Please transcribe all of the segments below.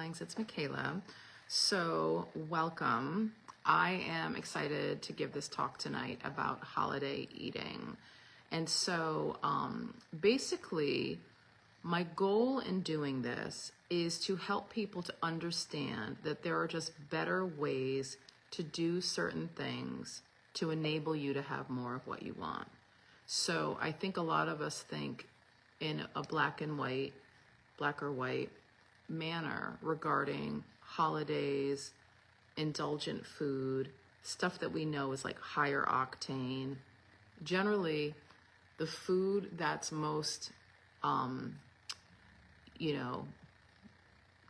darlings, it's Michaela. So welcome. I am excited to give this talk tonight about holiday eating. And so basically, my goal in doing this is to help people to understand that there are just better ways to do certain things to enable you to have more of what you want. So I think a lot of us think in a black or white manner regarding holidays, indulgent food, stuff that we know is like higher octane. Generally, the food that's most,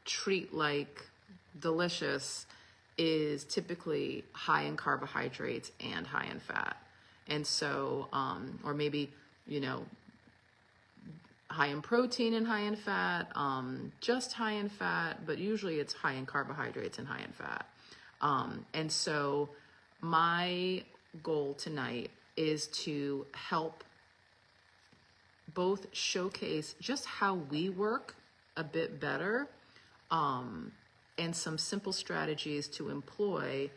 treat-like delicious is typically high in carbohydrates and high in fat. And so, or maybe, high in protein and high in fat, just high in fat, but usually it's high in carbohydrates and high in fat. And so my goal tonight is to help both showcase just how we work a bit better, and some simple strategies to employ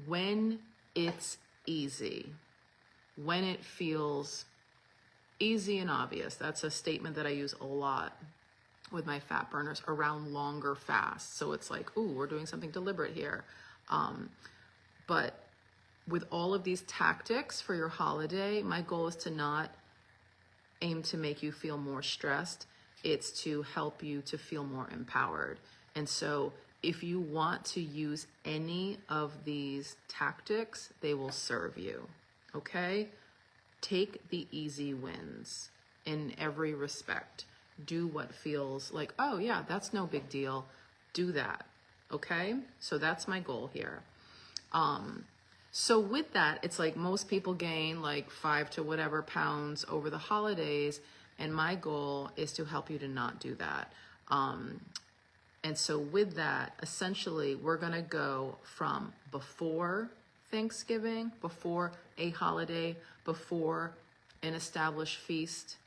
when it's easy, when it feels easy and obvious. That's a statement that I use a lot with my fat burners around longer fasts. So it's like, ooh, we're doing something deliberate here. But with all of these tactics for your holiday, my goal is to not aim to make you feel more stressed. It's to help you to feel more empowered. And so if you want to use any of these tactics, they will serve you, okay? Take the easy wins in every respect. Do what feels like, oh yeah, that's no big deal. Do that, okay? So that's my goal here. So with that, it's like most people gain like 5 to whatever pounds over the holidays, and my goal is to help you to not do that. And so with that, essentially, we're gonna go from before Thanksgiving, before a holiday, before an established feast,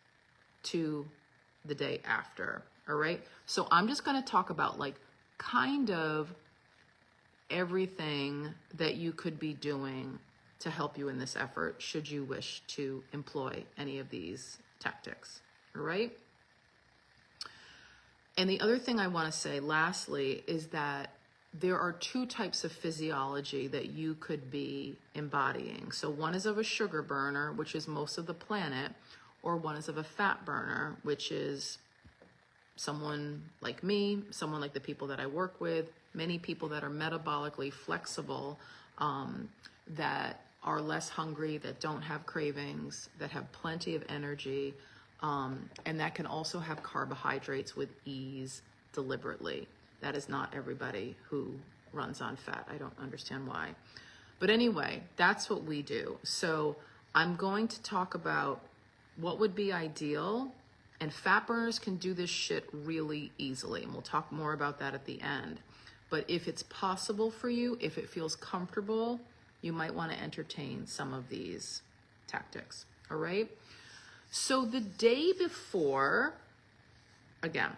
to the day after, all right? So I'm just gonna talk about like kind of everything that you could be doing to help you in this effort, should you wish to employ any of these tactics, all right? And the other thing I want to say lastly is that there are 2 types of physiology that you could be embodying. So one is of a sugar burner, which is most of the planet, or one is of a fat burner, which is someone like me, someone like the people that I work with, many people that are metabolically flexible, that are less hungry, that don't have cravings, that have plenty of energy, and that can also have carbohydrates with ease deliberately. That is not everybody who runs on fat. I don't understand why. But anyway, that's what we do. So I'm going to talk about what would be ideal, and fat burners can do this shit really easily, and we'll talk more about that at the end. But if it's possible for you, if it feels comfortable, you might want to entertain some of these tactics, all right? So the day before, again,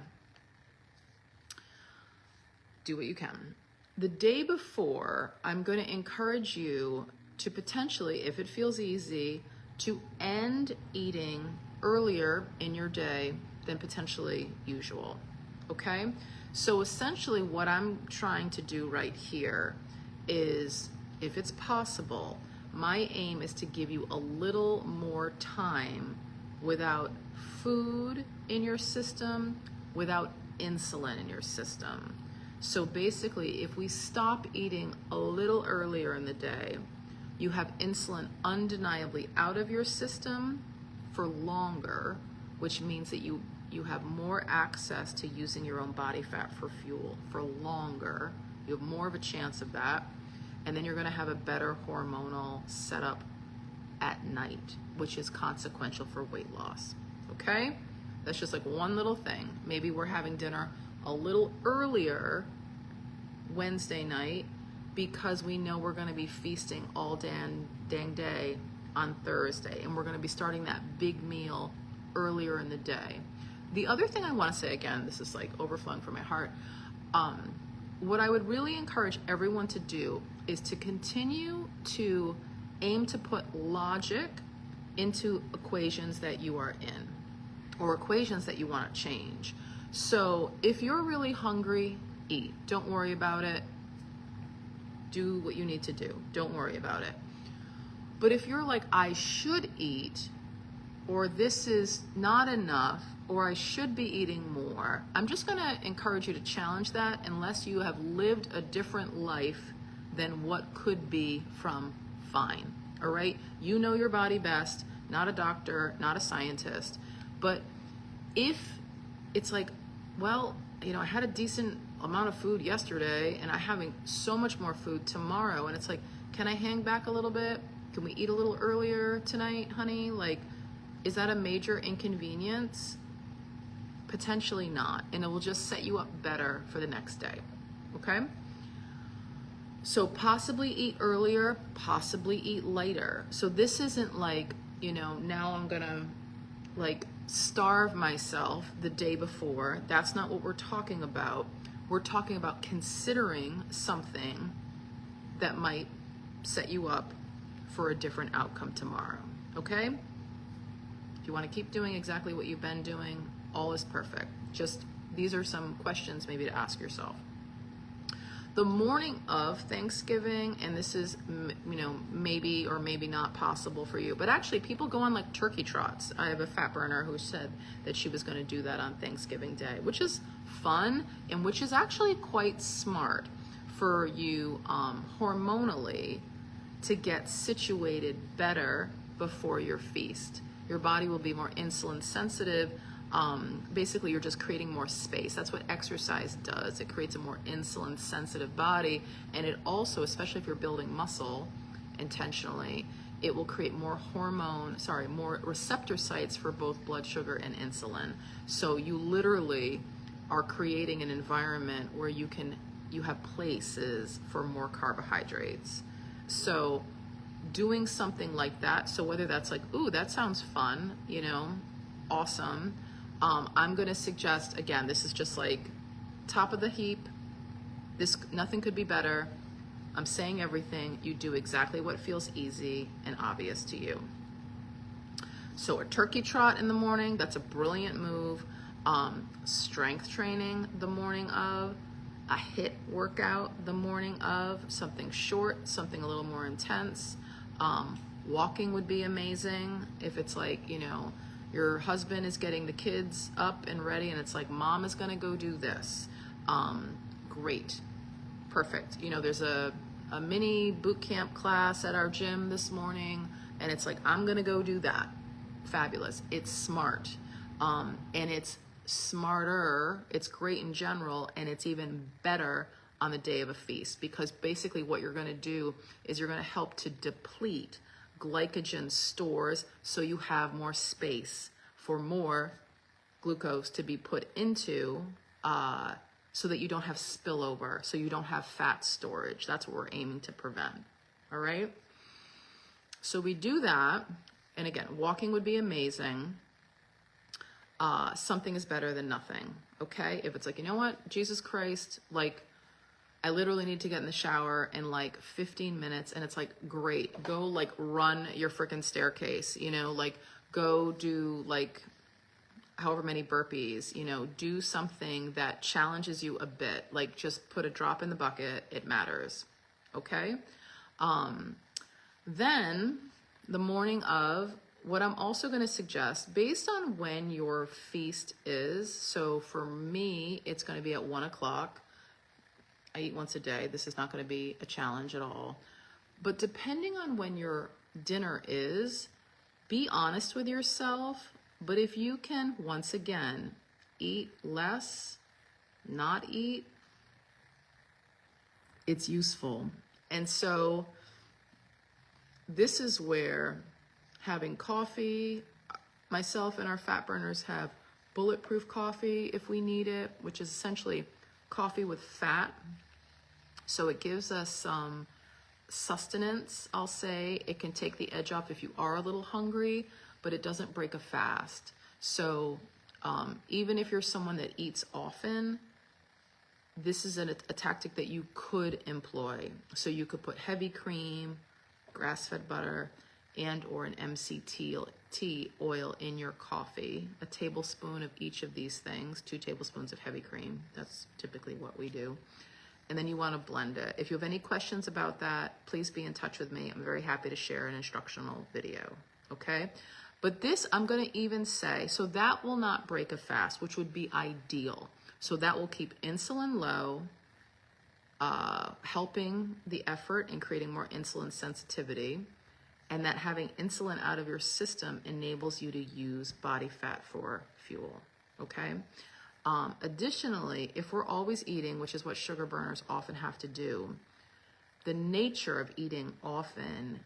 do what you can. The day before, I'm going to encourage you to potentially, if it feels easy, to end eating earlier in your day than potentially usual, okay? So essentially what I'm trying to do right here is, if it's possible, my aim is to give you a little more time without food in your system, without insulin in your system. So basically, if we stop eating a little earlier in the day, you have insulin undeniably out of your system for longer, which means that you have more access to using your own body fat for fuel for longer. You have more of a chance of that. And then you're gonna have a better hormonal setup at night, which is consequential for weight loss, okay? That's just like one little thing. Maybe we're having dinner a little earlier Wednesday night because we know we're gonna be feasting all dang day on Thursday, and we're gonna be starting that big meal earlier in the day. The other thing I wanna say, again, this is like overflowing from my heart, What I would really encourage everyone to do is to continue to aim to put logic into equations that you are in, or equations that you want to change. So if you're really hungry, eat. Don't worry about it. Do what you need to do. Don't worry about it. But if you're like, I should eat, or this is not enough, or I should be eating more, I'm just going to encourage you to challenge that unless you have lived a different life than what could be from fine. All right? You know your body best, not a doctor, not a scientist. But if it's like, well, you know, I had a decent amount of food yesterday and I'm having so much more food tomorrow, and it's like, can I hang back a little bit? Can we eat a little earlier tonight, honey? Like, is that a major inconvenience? Potentially not, and it will just set you up better for the next day, okay? So possibly eat earlier, possibly eat later. So this isn't like, you know, now I'm gonna like starve myself the day before. That's not what we're talking about. We're talking about considering something that might set you up for a different outcome tomorrow, okay? If you want to keep doing exactly what you've been doing, all is perfect. Just, these are some questions maybe to ask yourself. The morning of Thanksgiving, and this is, you know, maybe or maybe not possible for you, but actually people go on like turkey trots. I have a fat burner who said that she was going to do that on Thanksgiving Day, which is fun and which is actually quite smart for you hormonally to get situated better before your feast. Your body will be more insulin sensitive. Basically, you're just creating more space. That's what exercise does. It creates a more insulin sensitive body, and it also, especially if you're building muscle intentionally, it will create more more receptor sites for both blood sugar and insulin. So you literally are creating an environment where you have places for more carbohydrates. So doing something like that, so whether that's like, ooh, that sounds fun, you know, awesome. I'm going to suggest, again, this is just like top of the heap. Nothing could be better. I'm saying everything. You do exactly what feels easy and obvious to you. So a turkey trot in the morning, that's a brilliant move. Strength training the morning of, a HIIT workout the morning of, something short, something a little more intense. Walking would be amazing if it's like, you know, your husband is getting the kids up and ready and it's like, mom is gonna go do this. Great, perfect. You know, there's a mini boot camp class at our gym this morning and it's like, I'm gonna go do that. Fabulous, it's smart. And it's smarter, it's great in general, and it's even better on the day of a feast, because basically what you're gonna do is you're gonna help to deplete glycogen stores so you have more space for more glucose to be put into, so that you don't have spillover, so you don't have fat storage. That's what we're aiming to prevent, all right? So we do that, and again, walking would be amazing. Something is better than nothing, okay? If it's like, you know what, Jesus Christ, like, I literally need to get in the shower in like 15 minutes, and it's like, great, go like run your freaking staircase, you know, like go do like however many burpees, you know, do something that challenges you a bit, like just put a drop in the bucket, it matters, okay? Then the morning of, what I'm also going to suggest, based on when your feast is, so for me, it's going to be at 1 o'clock. I eat once a day. This is not going to be a challenge at all. But depending on when your dinner is, be honest with yourself. But if you can, once again, eat less, not eat, it's useful. And so this is where having coffee, myself and our fat burners have bulletproof coffee if we need it, which is essentially coffee with fat. So it gives us some sustenance, I'll say. It can take the edge off if you are a little hungry, but it doesn't break a fast. So even if you're someone that eats often, this is a tactic that you could employ. So you could put heavy cream, grass-fed butter, and or an MCT oil in your coffee. A tablespoon of each of these things, 2 tablespoons of heavy cream. That's typically what we do. And then you want to blend it. If you have any questions about that, please be in touch with me. I'm very happy to share an instructional video, okay? But this, I'm going to even say, so that will not break a fast, which would be ideal. So that will keep insulin low, helping the effort in creating more insulin sensitivity, and that having insulin out of your system enables you to use body fat for fuel, okay? Additionally, if we're always eating, which is what sugar burners often have to do, the nature of eating often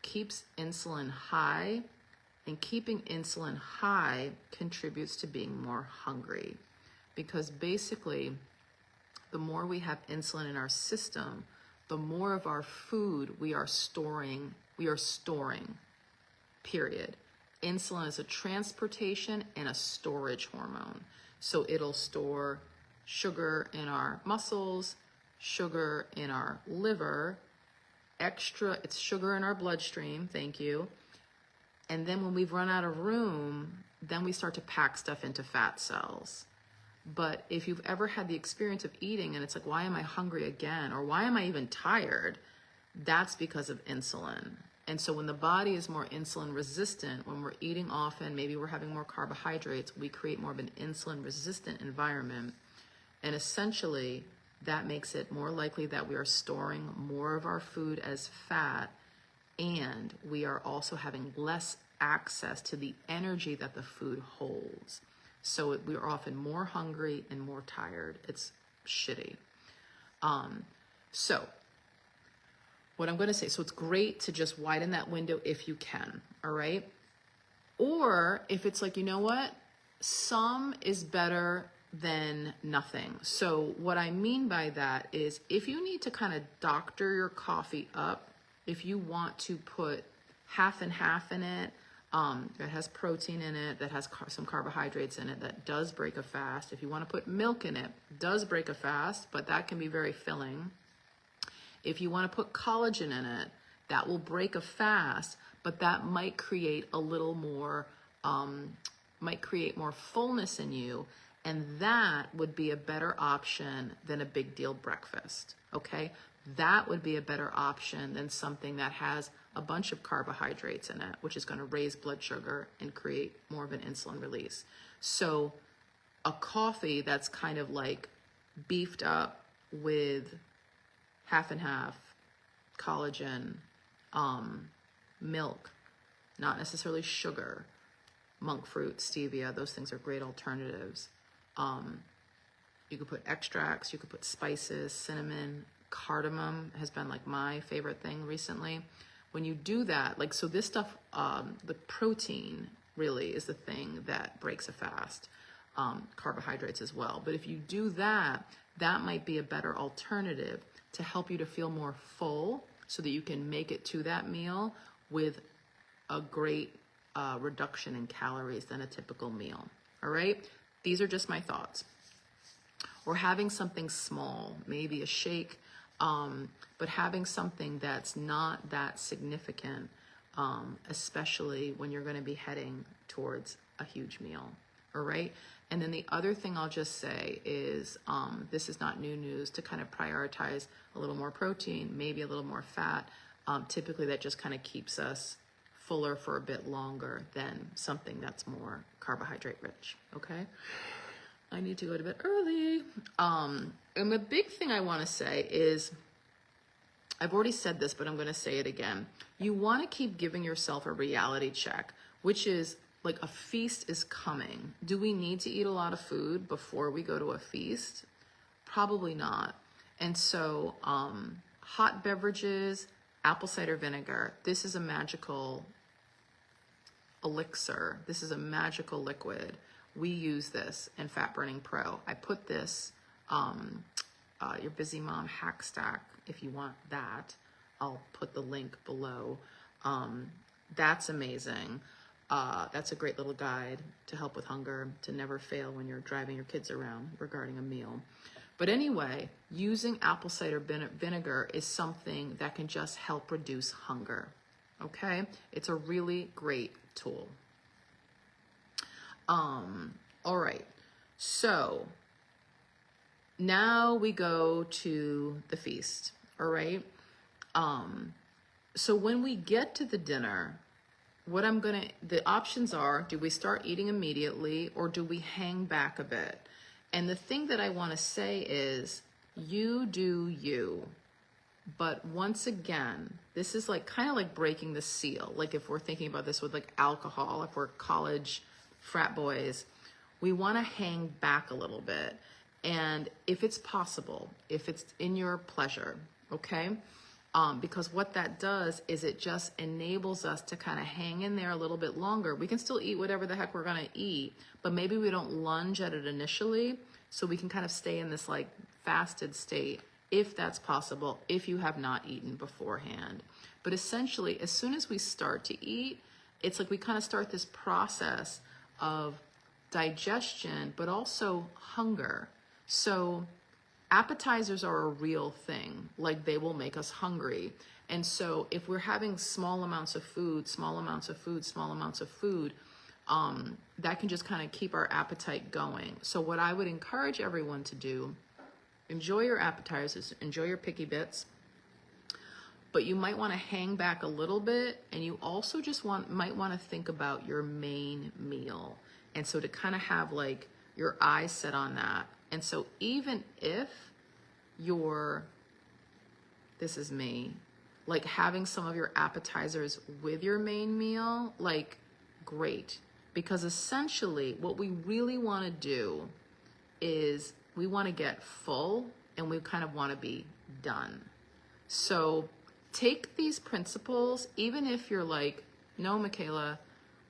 keeps insulin high, and keeping insulin high contributes to being more hungry, because basically the more we have insulin in our system, the more of our food we are storing, period. Insulin is a transportation and a storage hormone. So it'll store sugar in our muscles, sugar in our liver, it's sugar in our bloodstream, thank you. And then when we've run out of room, then we start to pack stuff into fat cells. But if you've ever had the experience of eating and it's like, why am I hungry again? Or why am I even tired? That's because of insulin. And so when the body is more insulin resistant, when we're eating often, maybe we're having more carbohydrates, we create more of an insulin resistant environment. And essentially, that makes it more likely that we are storing more of our food as fat, and we are also having less access to the energy that the food holds. So we are often more hungry and more tired. It's shitty. So what I'm going to say, so it's great to just widen that window if you can, all right? Or if it's like, you know what? Some is better than nothing. So what I mean by that is if you need to kind of doctor your coffee up, if you want to put half and half in it, that has protein in it, that has some carbohydrates in it, that does break a fast. If you want to put milk in it, does break a fast, but that can be very filling. If you want to put collagen in it, that will break a fast, but that might create a little more, might create more fullness in you, and that would be a better option than a big deal breakfast, okay? That would be a better option than something that has a bunch of carbohydrates in it, which is going to raise blood sugar and create more of an insulin release. So a coffee that's kind of like beefed up with half and half, collagen, milk, not necessarily sugar, monk fruit, stevia, those things are great alternatives. You could put extracts, you could put spices, cinnamon, cardamom has been like my favorite thing recently. When you do that, like, so this stuff, the protein really is the thing that breaks a fast, carbohydrates as well. But if you do that, that might be a better alternative to help you to feel more full so that you can make it to that meal with a great reduction in calories than a typical meal. All right? These are just my thoughts. Or having something small, maybe a shake, but having something that's not that significant, especially when you're going to be heading towards a huge meal. All right? And then the other thing I'll just say is, this is not new news, to kind of prioritize a little more protein, maybe a little more fat. Typically that just kind of keeps us fuller for a bit longer than something that's more carbohydrate rich, okay? I need to go to bed early. And the big thing I want to say is, I've already said this, but I'm going to say it again. You want to keep giving yourself a reality check, which is like a feast is coming. Do we need to eat a lot of food before we go to a feast? Probably not. And so hot beverages, apple cider vinegar, this is a magical elixir. This is a magical liquid. We use this in Fat Burning Pro. I put this, your Busy Mom Hack Stack, if you want that. I'll put the link below. That's amazing. That's a great little guide to help with hunger, to never fail when you're driving your kids around regarding a meal. But anyway, using apple cider vinegar is something that can just help reduce hunger. Okay? It's a really great tool. All right. So now we go to the feast. All right. So when we get to the dinner, the options are, do we start eating immediately or do we hang back a bit? And the thing that I want to say is, you do you. But once again, this is like kind of like breaking the seal. Like if we're thinking about this with like alcohol, if we're college frat boys, we want to hang back a little bit. And if it's possible, if it's in your pleasure, okay? Because what that does is it just enables us to kind of hang in there a little bit longer. We can still eat whatever the heck we're going to eat, but maybe we don't lunge at it initially, so we can kind of stay in this like fasted state, if that's possible, if you have not eaten beforehand. But essentially, as soon as we start to eat, it's like we kind of start this process of digestion, but also hunger. So appetizers are a real thing. Like, they will make us hungry. And so if we're having small amounts of food, that can just kind of keep our appetite going. So what I would encourage everyone to do, enjoy your appetizers, enjoy your picky bits, but you might want to hang back a little bit, and you also just might want to think about your main meal. And so to kind of have like your eyes set on that. And so even if this is me, like having some of your appetizers with your main meal, like, great. Because essentially what we really want to do is we want to get full and we kind of want to be done. So take these principles, even if you're like, no, Michaela,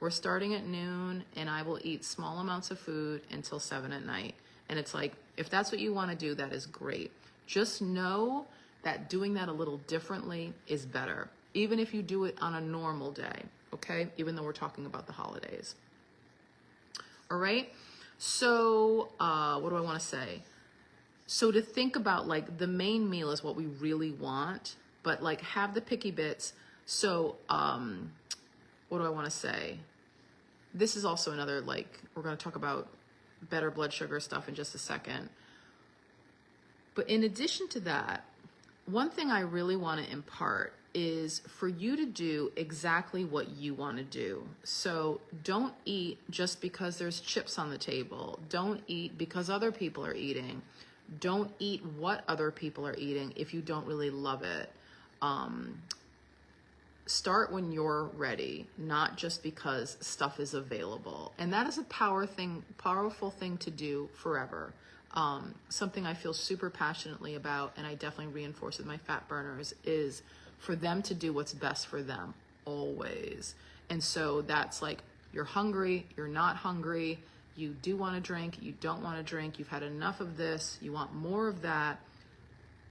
we're starting at noon and I will eat small amounts of food until 7 at night. And it's like, if that's what you want to do, that is great. Just know that doing that a little differently is better, even if you do it on a normal day, okay? Even though we're talking about the holidays. All right? So what do I want to say? So to think about, like, the main meal is what we really want, but like have the picky bits. So what do I want to say? This is also another, like, we're going to talk about better blood sugar stuff in just a second. But in addition to that, one thing I really want to impart is for you to do exactly what you want to do. So don't eat just because there's chips on the table. Don't eat because other people are eating. Don't eat what other people are eating if you don't really love it. Start when you're ready, not just because stuff is available. And that is a powerful thing to do forever. Something I feel super passionately about, and I definitely reinforce with my fat burners, is for them to do what's best for them always. And so that's like, you're hungry, you're not hungry, you do want to drink, you don't want to drink, you've had enough of this, you want more of that.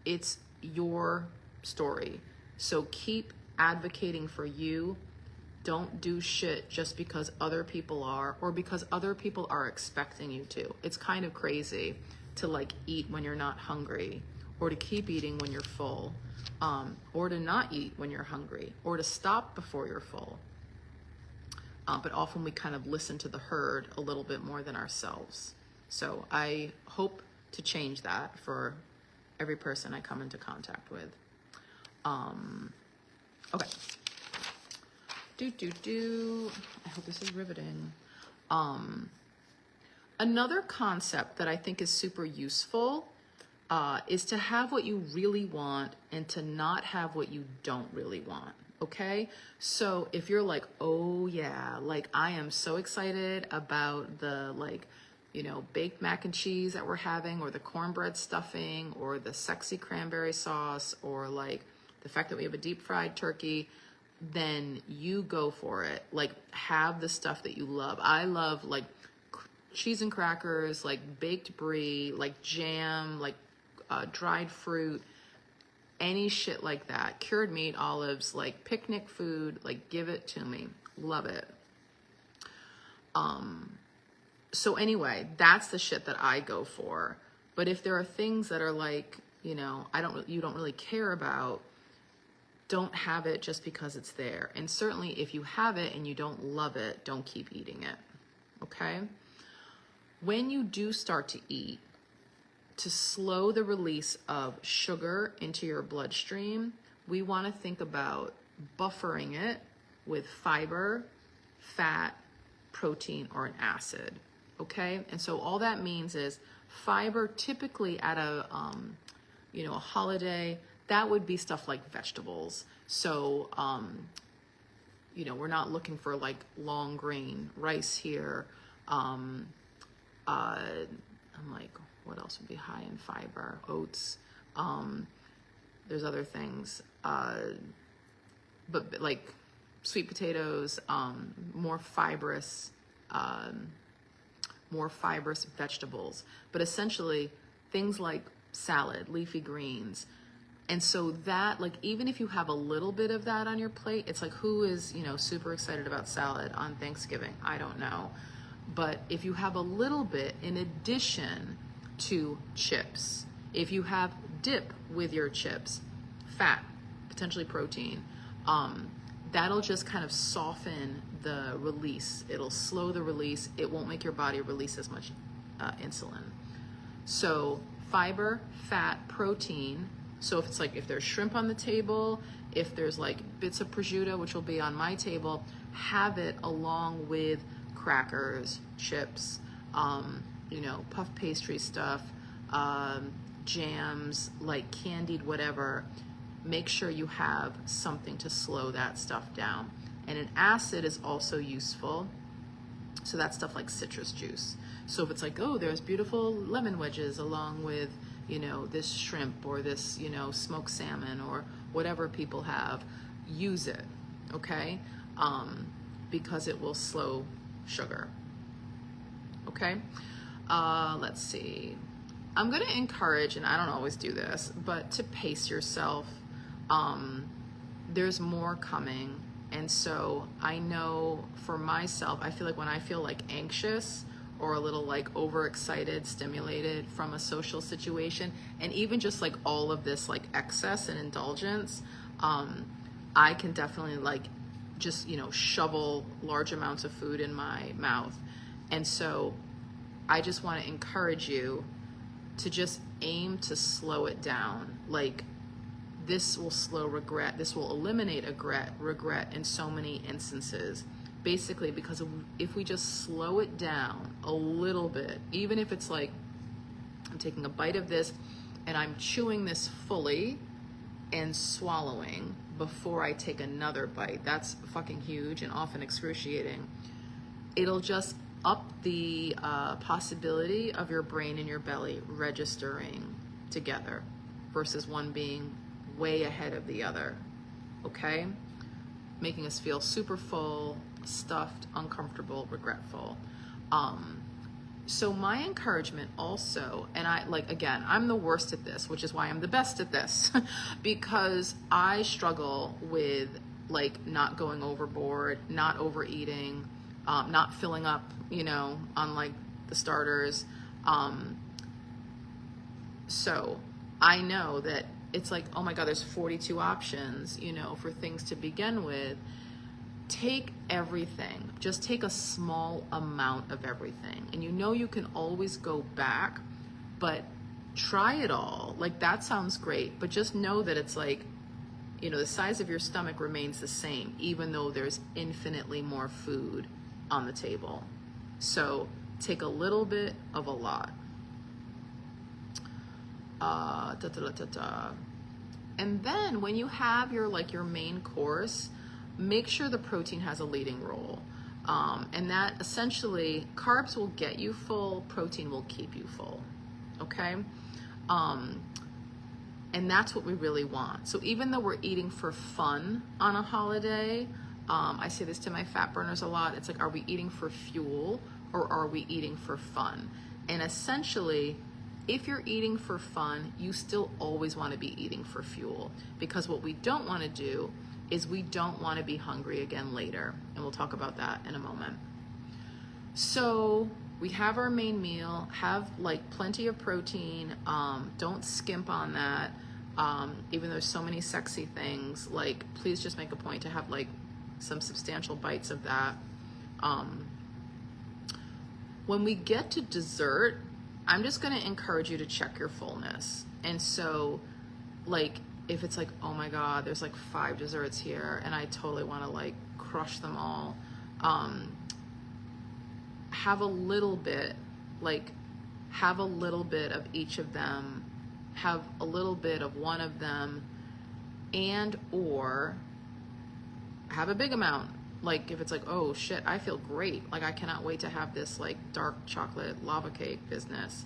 It's your story. So keep advocating for you. Don't do shit just because other people are, or because other people are expecting you to. It's kind of crazy to like eat when you're not hungry, or to keep eating when you're full, or to not eat when you're hungry, or to stop before you're full. But often we kind of listen to the herd a little bit more than ourselves. So I hope to change that for every person I come into contact with. Okay. I hope this is riveting. Another concept that I think is super useful is to have what you really want and to not have what you don't really want. Okay? So if you're like, oh yeah, like I am so excited about the, like, you know, baked mac and cheese that we're having, or the cornbread stuffing, or the sexy cranberry sauce, or like the fact that we have a deep fried turkey, then you go for it. Like, have the stuff that you love. I love like cheese and crackers, like baked brie, like jam, like dried fruit, any shit like that. Cured meat, olives, like picnic food, like give it to me. Love it. So anyway, that's the shit that I go for. But if there are things that are like, you don't really care about, don't have it just because it's there. And certainly if you have it and you don't love it, don't keep eating it, okay? When you do start to eat, to slow the release of sugar into your bloodstream, we want to think about buffering it with fiber, fat, protein, or an acid, okay? And so all that means is fiber, typically at a holiday, that would be stuff like vegetables. So, we're not looking for like long grain rice here. I'm like, what else would be high in fiber? Oats. There's other things, but like sweet potatoes, more fibrous vegetables. But essentially, things like salad, leafy greens. And so that, like, even if you have a little bit of that on your plate, it's like, who is, super excited about salad on Thanksgiving? I don't know. But if you have a little bit in addition to chips, if you have dip with your chips, fat, potentially protein, that'll just kind of soften the release. It'll slow the release. It won't make your body release as much insulin. So fiber, fat, protein. So if there's shrimp on the table, if there's like bits of prosciutto, which will be on my table, have it along with crackers, chips, puff pastry stuff, jams, like candied whatever. Make sure you have something to slow that stuff down. And an acid is also useful. So that's stuff like citrus juice. So if it's like, oh, there's beautiful lemon wedges along with, this shrimp or this, smoked salmon or whatever people have, use it, okay? Because it will slow sugar, okay? Let's see. I'm gonna encourage, and I don't always do this, but to pace yourself. There's more coming. And so I know for myself, I feel like when I feel like anxious or a little like overexcited, stimulated from a social situation, and even just like all of this like excess and indulgence, I can definitely like just, shovel large amounts of food in my mouth. And so I just want to encourage you to just aim to slow it down. Like, this will slow regret. This will eliminate regret in so many instances. Basically, because if we just slow it down a little bit, even if it's like, I'm taking a bite of this and I'm chewing this fully and swallowing before I take another bite, that's fucking huge and often excruciating. It'll just up the possibility of your brain and your belly registering together versus one being way ahead of the other, okay? Making us feel super full, stuffed, uncomfortable, regretful. So my encouragement also, and I'm the worst at this, which is why I'm the best at this, because I struggle with like not going overboard, not overeating, not filling up, on like the starters. So I know that it's like, oh my God, there's 42 options, for things to begin with. Take everything. Just take a small amount of everything. And you can always go back, but try it all. Like, that sounds great, but just know that it's like, the size of your stomach remains the same, even though there's infinitely more food on the table. So take a little bit of a lot. And then when you have your main course, make sure the protein has a leading role. And that essentially, carbs will get you full, protein will keep you full, okay? And that's what we really want. So even though we're eating for fun on a holiday, I say this to my fat burners a lot, it's like, are we eating for fuel or are we eating for fun? And essentially, if you're eating for fun, you still always want to be eating for fuel, because what we don't want to do is we don't want to be hungry again later. And we'll talk about that in a moment. So we have our main meal, have like plenty of protein. Don't skimp on that. Even though there's so many sexy things, like please just make a point to have like some substantial bites of that. When we get to dessert, I'm just going to encourage you to check your fullness. And so like if it's like, oh my God, there's like 5 desserts here and I totally want to like crush them all, have a little bit, have a little bit of each of them, have a little bit of one of them, and or have a big amount. Like if it's like, oh shit, I feel great, like I cannot wait to have this like dark chocolate lava cake business,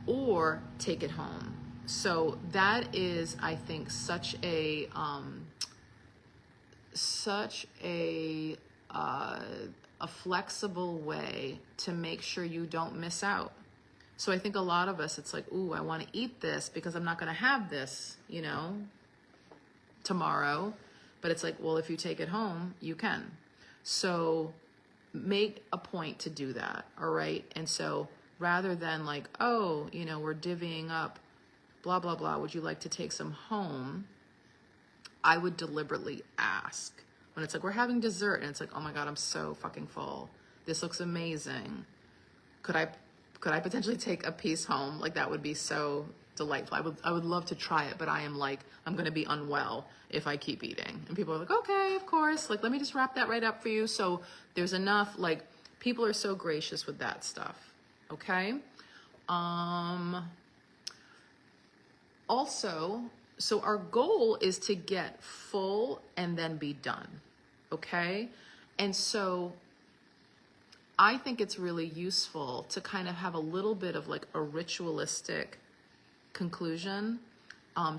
or take it home. So that is, I think, such a flexible way to make sure you don't miss out. So I think a lot of us, it's like, ooh, I want to eat this because I'm not going to have this, you know, tomorrow. But it's like, well, if you take it home, you can. So make a point to do that, all right? And so rather than like, oh, you know, we're divvying up, blah, blah, blah, would you like to take some home? I would deliberately ask. When it's like, we're having dessert, and it's like, oh my God, I'm so fucking full. This looks amazing. Could I potentially take a piece home? Like that would be so delightful. I would love to try it, but I am like, I'm going to be unwell if I keep eating. And people are like, okay, of course. Like, let me just wrap that right up for you. So there's enough, like, people are so gracious with that stuff. Okay. Also, so our goal is to get full and then be done. Okay. And so I think it's really useful to kind of have a little bit of like a ritualistic conclusion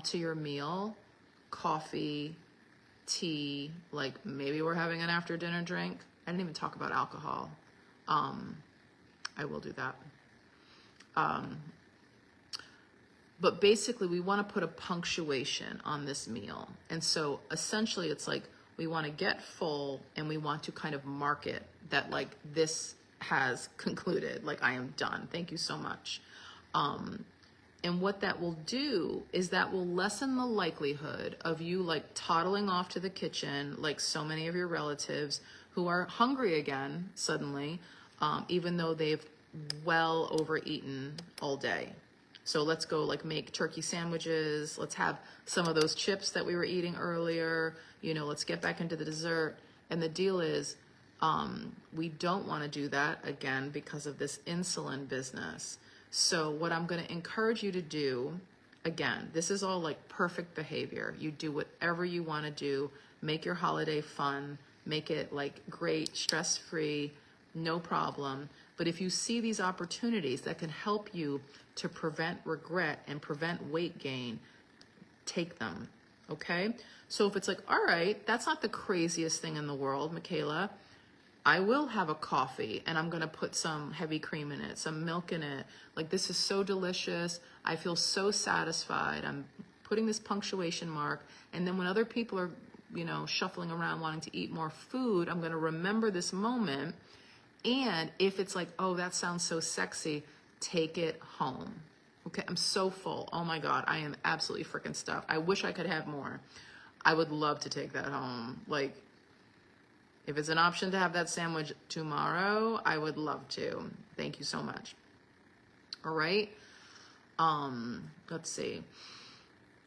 to your meal. Coffee, tea, like maybe we're having an after dinner drink. I didn't even talk about alcohol. I will do that. But basically we want to put a punctuation on this meal. And so essentially it's like we want to get full and we want to kind of mark it that like this has concluded, like I am done. Thank you so much. And what that will do is that will lessen the likelihood of you like toddling off to the kitchen like so many of your relatives who are hungry again suddenly, even though they've well overeaten all day. So let's go like make turkey sandwiches. Let's have some of those chips that we were eating earlier. You know, let's get back into the dessert. And the deal is, we don't want to do that again because of this insulin business. So what I'm going to encourage you to do, again, this is all like perfect behavior. You do whatever you want to do. Make your holiday fun. Make it like great, stress-free, no problem. But if you see these opportunities that can help you to prevent regret and prevent weight gain, take them, okay? So if it's like, all right, that's not the craziest thing in the world, Michaela, I will have a coffee and I'm gonna put some heavy cream in it, some milk in it. Like this is so delicious. I feel so satisfied. I'm putting this punctuation mark. And then when other people are, you know, shuffling around wanting to eat more food, I'm gonna remember this moment. And if it's like, oh, that sounds so sexy, take it home. Okay, I'm so full. Oh my God, I am absolutely freaking stuffed. I wish I could have more. I would love to take that home. Like, if it's an option to have that sandwich tomorrow, I would love to. Thank you so much. All right. Let's see.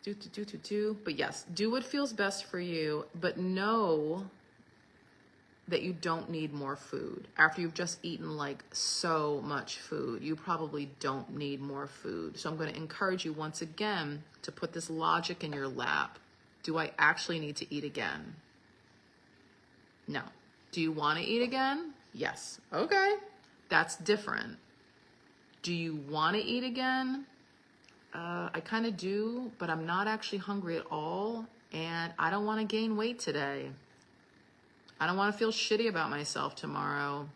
But yes, do what feels best for you, but know that you don't need more food. After you've just eaten like so much food, you probably don't need more food. So I'm going to encourage you once again to put this logic in your lap. Do I actually need to eat again? No. Do you want to eat again? Yes. Okay. That's different. Do you want to eat again? I kind of do, but I'm not actually hungry at all. And I don't want to gain weight today. I don't want to feel shitty about myself tomorrow.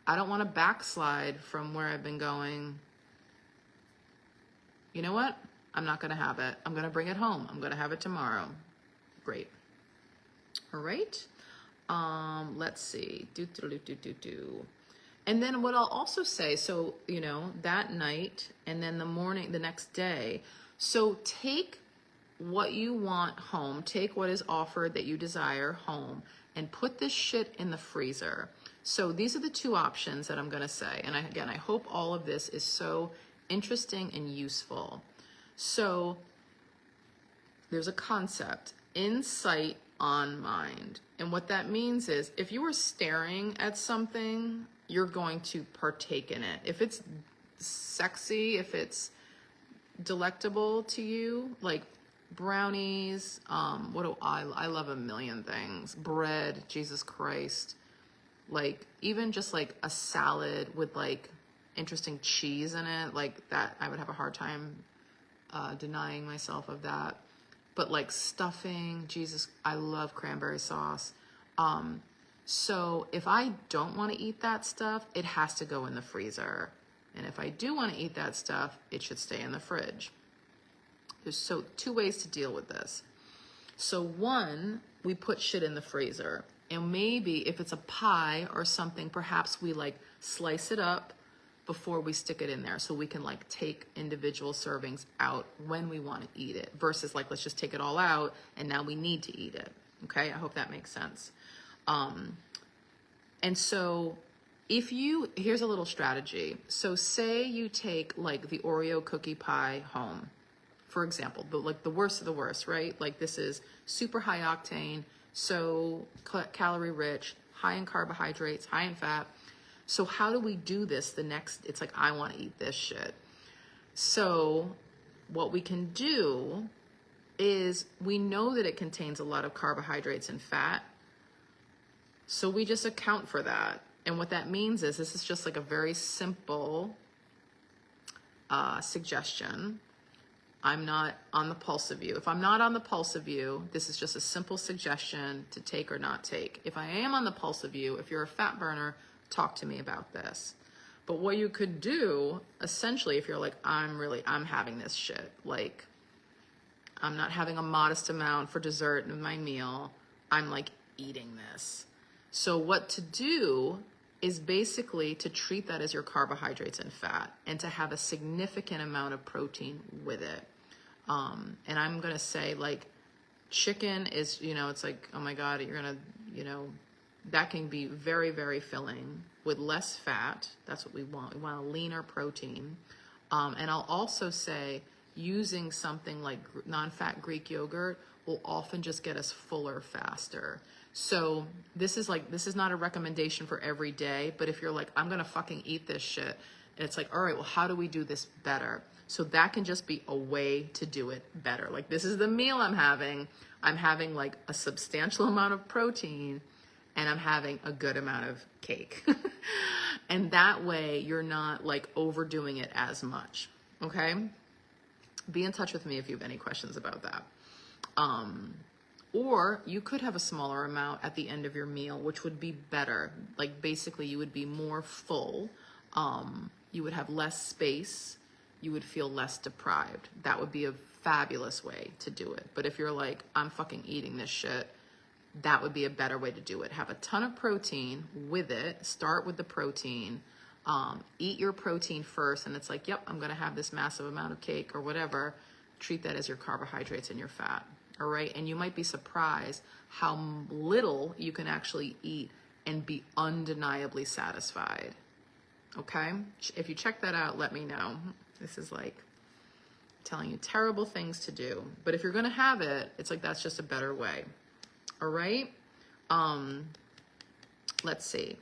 I don't want to backslide from where I've been going. You know what? I'm not going to have it. I'm going to bring it home. I'm going to have it tomorrow. Great. All right. Let's see. And then what I'll also say, so, you know, that night and then the morning, the next day. So take what you want home, take what is offered that you desire home, and put this shit in the freezer. So these are the two options that I'm going to say. And again, I hope all of this is so interesting and useful. So there's a concept, insight on mind. And what that means is if you are staring at something, you're going to partake in it. If it's sexy, if it's delectable to you, like brownies, what do I love a million things. Bread, Jesus Christ. Like even just like a salad with like interesting cheese in it, like that, I would have a hard time denying myself of that. But like stuffing, Jesus, I love cranberry sauce. So if I don't want to eat that stuff, it has to go in the freezer. And if I do want to eat that stuff, it should stay in the fridge. There's two ways to deal with this. So one, we put shit in the freezer. And maybe if it's a pie or something, perhaps we like slice it up before we stick it in there, so we can like take individual servings out when we want to eat it, versus like, let's just take it all out and now we need to eat it. Okay, I hope that makes sense. And so here's a little strategy. So say you take like the Oreo cookie pie home, for example, but like the worst of the worst, right? Like this is super high octane, so calorie rich, high in carbohydrates, high in fat. So how do we do this it's like, I want to eat this shit. So what we can do is we know that it contains a lot of carbohydrates and fat. So we just account for that. And what that means is this is just like a very simple suggestion. I'm not on the pulse of you. If I'm not on the pulse of you, this is just a simple suggestion to take or not take. If I am on the pulse of you, if you're a fat burner, talk to me about this. But what you could do, essentially, if you're like, I'm having this shit, like, I'm not having a modest amount for dessert in my meal, I'm like eating this. So what to do is basically to treat that as your carbohydrates and fat, and to have a significant amount of protein with it. And I'm going to say, like, chicken is, it's like, oh my God, you're going to, that can be very, very filling with less fat. That's what we want. We want a leaner protein. And I'll also say using something like non-fat Greek yogurt will often just get us fuller faster. So this is not a recommendation for every day, but if you're like, I'm going to fucking eat this shit, and it's like, all right, well, how do we do this better? So that can just be a way to do it better. Like, this is the meal I'm having. I'm having like a substantial amount of protein, and I'm having a good amount of cake. And that way you're not like overdoing it as much. Okay. Be in touch with me if you have any questions about that. Or you could have a smaller amount at the end of your meal, which would be better. Like basically you would be more full. You would have less space. You would feel less deprived. That would be a fabulous way to do it. But if you're like, I'm fucking eating this shit, that would be a better way to do it. Have a ton of protein with it. Start with the protein. Eat your protein first. And it's like, yep, I'm going to have this massive amount of cake or whatever. Treat that as your carbohydrates and your fat. All right. And you might be surprised how little you can actually eat and be undeniably satisfied. Okay. If you check that out, let me know. This is like telling you terrible things to do. But if you're going to have it, it's like, that's just a better way. All right. Let's see.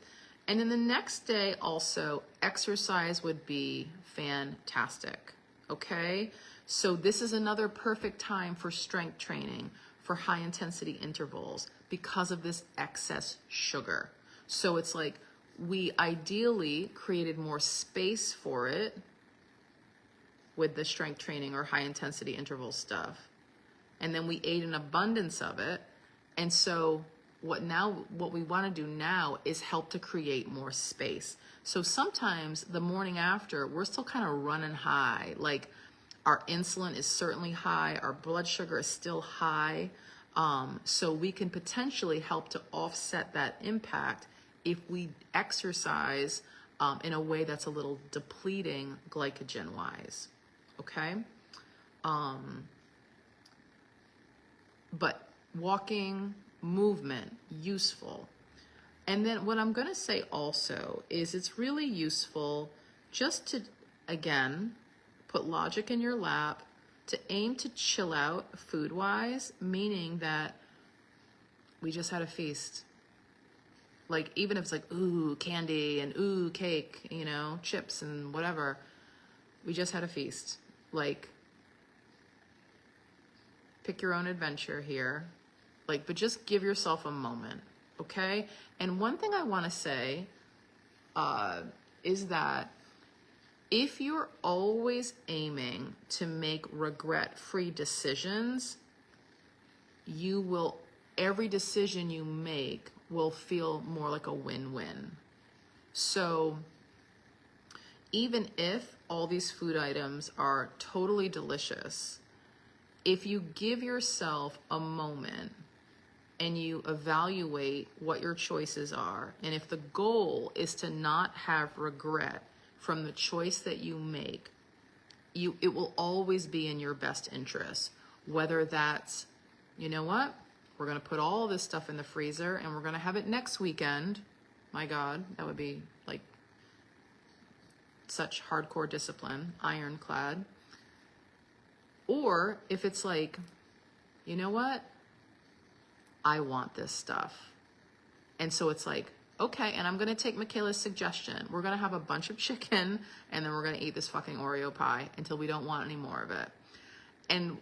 And then the next day also, exercise would be fantastic. Okay. So this is another perfect time for strength training, for high intensity intervals, because of this excess sugar. So it's like we ideally created more space for it with the strength training or high intensity interval stuff. And then we ate an abundance of it. And so what we want to do now is help to create more space. So sometimes the morning after, we're still kind of running high. Like our insulin is certainly high. Our blood sugar is still high. So we can potentially help to offset that impact if we exercise in a way that's a little depleting glycogen wise. Okay. But walking, movement, useful. And then what I'm going to say also is it's really useful just to, again, put logic in your lap, to aim to chill out food-wise, meaning that we just had a feast. Like, even if it's like, ooh, candy and ooh, cake, you know, chips and whatever, we just had a feast. Like, pick your own adventure here. Like, but just give yourself a moment, okay? And one thing I want to say is that if you're always aiming to make regret-free decisions, every decision you make will feel more like a win-win. So even if all these food items are totally delicious, if you give yourself a moment and you evaluate what your choices are, and if the goal is to not have regret from the choice that you make, it will always be in your best interest. Whether that's, you know what, we're going to put all this stuff in the freezer and we're going to have it next weekend. My God, that would be like such hardcore discipline, ironclad. Or if it's like, you know what, I want this stuff. And so it's like, okay, and I'm going to take Michaela's suggestion. We're going to have a bunch of chicken and then we're going to eat this fucking Oreo pie until we don't want any more of it. And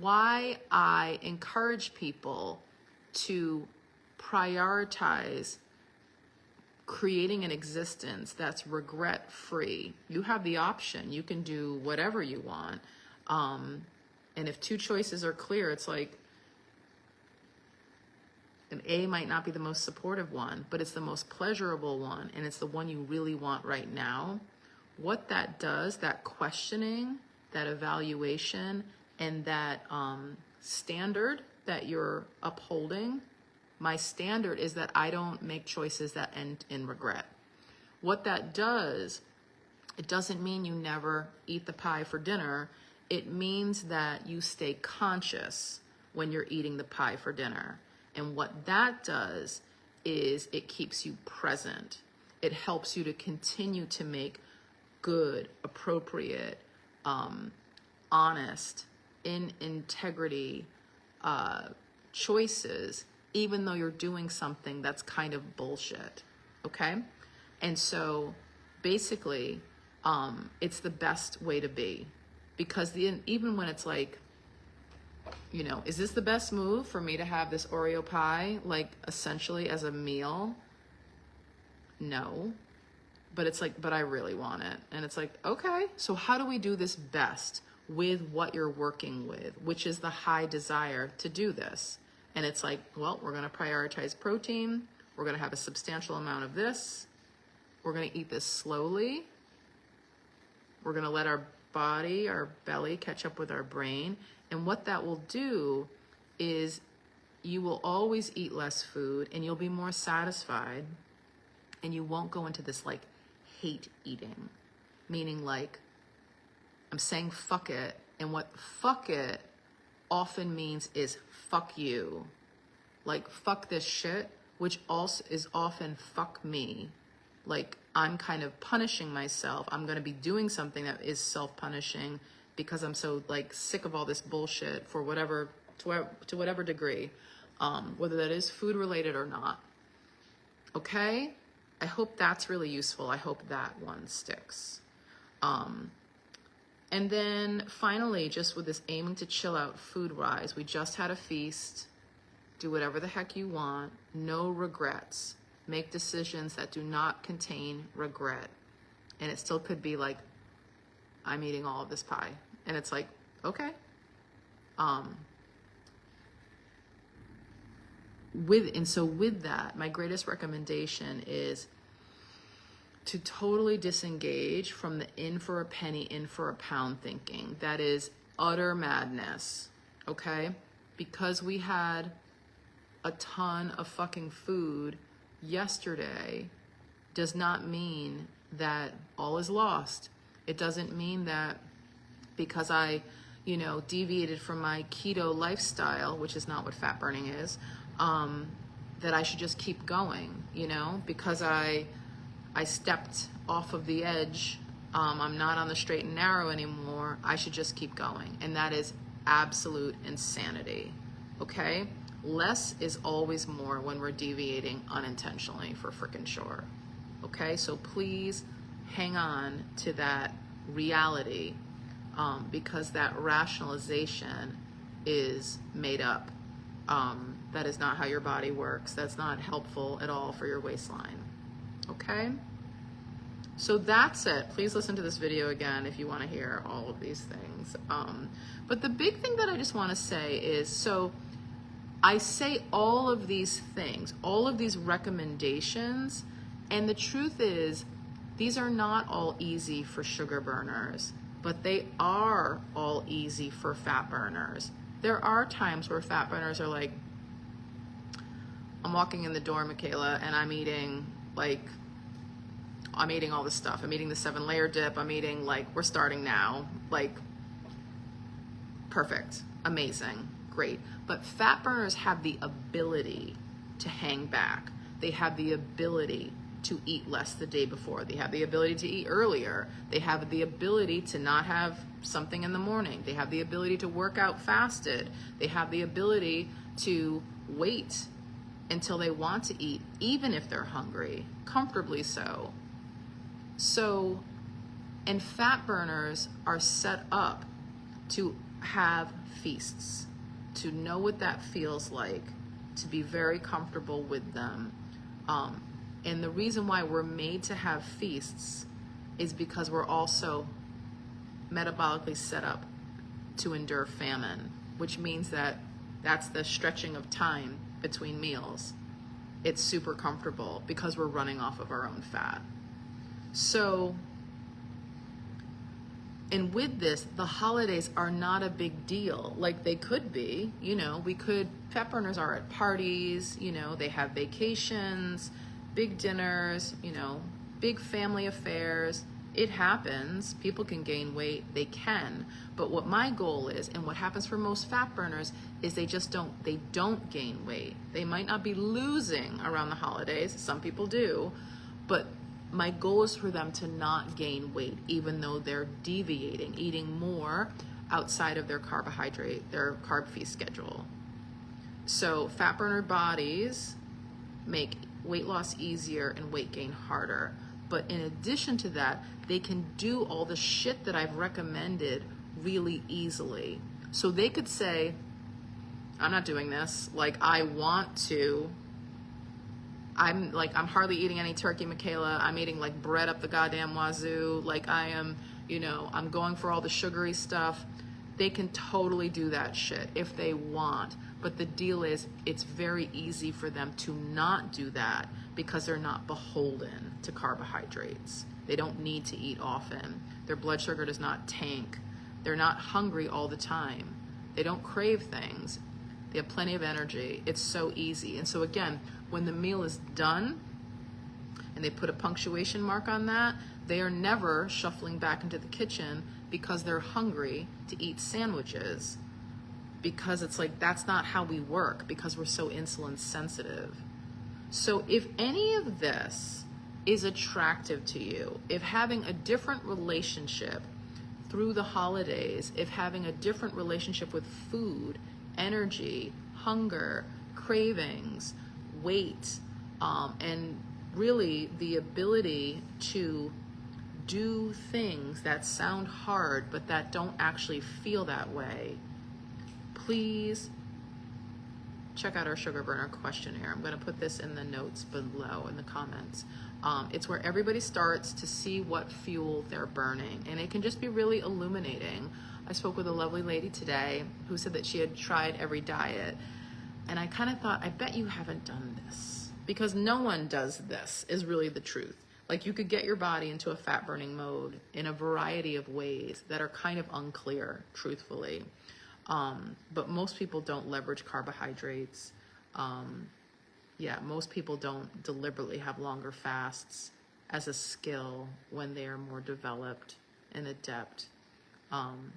why I encourage people to prioritize creating an existence that's regret-free. You have the option. You can do whatever you want. And if two choices are clear, it's like, an A might not be the most supportive one, but it's the most pleasurable one, and it's the one you really want right now. What that does, that questioning, that evaluation, and that standard that you're upholding, my standard is that I don't make choices that end in regret. What that does, it doesn't mean you never eat the pie for dinner. It means that you stay conscious when you're eating the pie for dinner. And what that does is it keeps you present. It helps you to continue to make good, appropriate, honest, in integrity choices, even though you're doing something that's kind of bullshit, okay? And so basically, it's the best way to be. Because even when it's like, you know, is this the best move for me to have this Oreo pie, like essentially as a meal? No. But it's like, but I really want it. And it's like, okay, so how do we do this best with what you're working with, which is the high desire to do this? And it's like, well, we're going to prioritize protein. We're going to have a substantial amount of this. We're going to eat this slowly. We're going to let our body, our belly catch up with our brain. And what that will do is you will always eat less food and you'll be more satisfied, and you won't go into this like hate eating, meaning like I'm saying fuck it, and what fuck it often means is fuck you. Like fuck this shit, which also is often fuck me. Like I'm kind of punishing myself. I'm going to be doing something that is self-punishing because I'm so like sick of all this bullshit for whatever, to whatever degree, whether that is food related or not. Okay. I hope that's really useful. I hope that one sticks. And then finally, just with this aiming to chill out food-wise, we just had a feast. Do whatever the heck you want. No regrets. Make decisions that do not contain regret. And it still could be like, I'm eating all of this pie. And it's like, okay. With that, my greatest recommendation is to totally disengage from the in for a penny, in for a pound thinking. That is utter madness, okay? Because we had a ton of fucking food yesterday does not mean that all is lost. It doesn't mean that because I, deviated from my keto lifestyle, which is not what fat burning is, that I should just keep going, because I stepped off of the edge. I'm not on the straight and narrow anymore. I should just keep going. And that is absolute insanity. Okay? Less is always more when we're deviating unintentionally, for frickin' sure. Okay? So please hang on to that reality, because that rationalization is made up. That is not how your body works. That's not helpful at all for your waistline. Okay? So that's it. Please listen to this video again if you want to hear all of these things. But the big thing that I just want to say is, so I say all of these things, all of these recommendations, and the truth is, these are not all easy for sugar burners, but they are all easy for fat burners. There are times where fat burners are like, I'm walking in the door, Michaela, and I'm eating all this stuff. I'm eating the 7-layer dip. I'm eating we're starting now. Perfect, amazing, great. But fat burners have the ability to hang back. They have the ability to eat less the day before. They have the ability to eat earlier. They have the ability to not have something in the morning. They have the ability to work out fasted. They have the ability to wait until they want to eat, even if they're hungry, comfortably so. So, and fat burners are set up to have feasts, to know what that feels like, to be very comfortable with them. And the reason why we're made to have feasts is because we're also metabolically set up to endure famine, which means that that's the stretching of time between meals. It's super comfortable because we're running off of our own fat. So, and with this, the holidays are not a big deal. Like they could be, fat burners are at parties, they have vacations, big dinners, big family affairs. It happens. People can gain weight. They can. But what my goal is, and what happens for most fat burners, is they don't gain weight. They might not be losing around the holidays. Some people do. But my goal is for them to not gain weight, even though they're deviating, eating more outside of their carb feast schedule. So fat burner bodies make weight loss easier and weight gain harder. But in addition to that, they can do all the shit that I've recommended really easily. So they could say, I'm not doing this. I want to. I'm hardly eating any turkey, Michaela. I'm eating bread up the goddamn wazoo. I am, I'm going for all the sugary stuff. They can totally do that shit if they want. But the deal is, it's very easy for them to not do that because they're not beholden to carbohydrates. They don't need to eat often. Their blood sugar does not tank. They're not hungry all the time. They don't crave things. They have plenty of energy. It's so easy. And so again, when the meal is done and they put a punctuation mark on that, they are never shuffling back into the kitchen because they're hungry to eat sandwiches. Because it's that's not how we work, because we're so insulin sensitive. So if any of this is attractive to you, if having a different relationship through the holidays, if having a different relationship with food, energy, hunger, cravings, weight, and really the ability to do things that sound hard but that don't actually feel that way, please check out our sugar burner questionnaire. I'm going to put this in the notes below in the comments. It's where everybody starts to see what fuel they're burning, and it can just be really illuminating. I spoke with a lovely lady today who said that she had tried every diet, and I kind of thought, I bet you haven't done this, because no one does this, is really the truth. You could get your body into a fat burning mode in a variety of ways that are kind of unclear, truthfully. But most people don't leverage carbohydrates. Most people don't deliberately have longer fasts. as a skill when they are more developed and adept.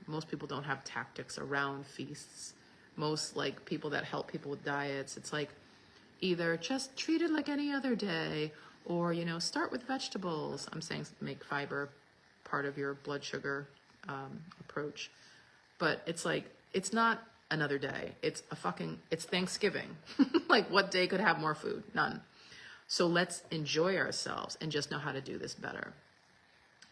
Most people don't have tactics around feasts. Most like people that help people with diets, it's like either just treat it like any other day, or, you know, start with vegetables. I'm saying make fiber part of your blood sugar approach. But it's like, it's not another day. It's it's Thanksgiving. Like, what day could have more food? None. So let's enjoy ourselves and just know how to do this better.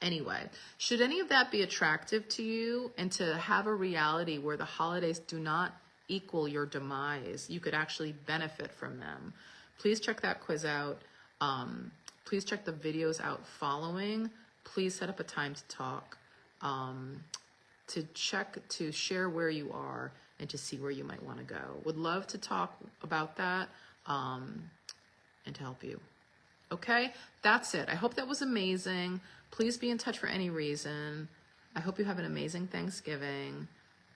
Anyway, should any of that be attractive to you, and to have a reality where the holidays do not equal your demise, you could actually benefit from them, please check that quiz out. Please check the videos out following. Please set up a time to talk, to share where you are and to see where you might want to go. Would love to talk about that and to help you. Okay, that's it. I hope that was amazing. Please be in touch for any reason. I hope you have an amazing Thanksgiving.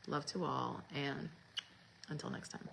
Love to all, and until next time.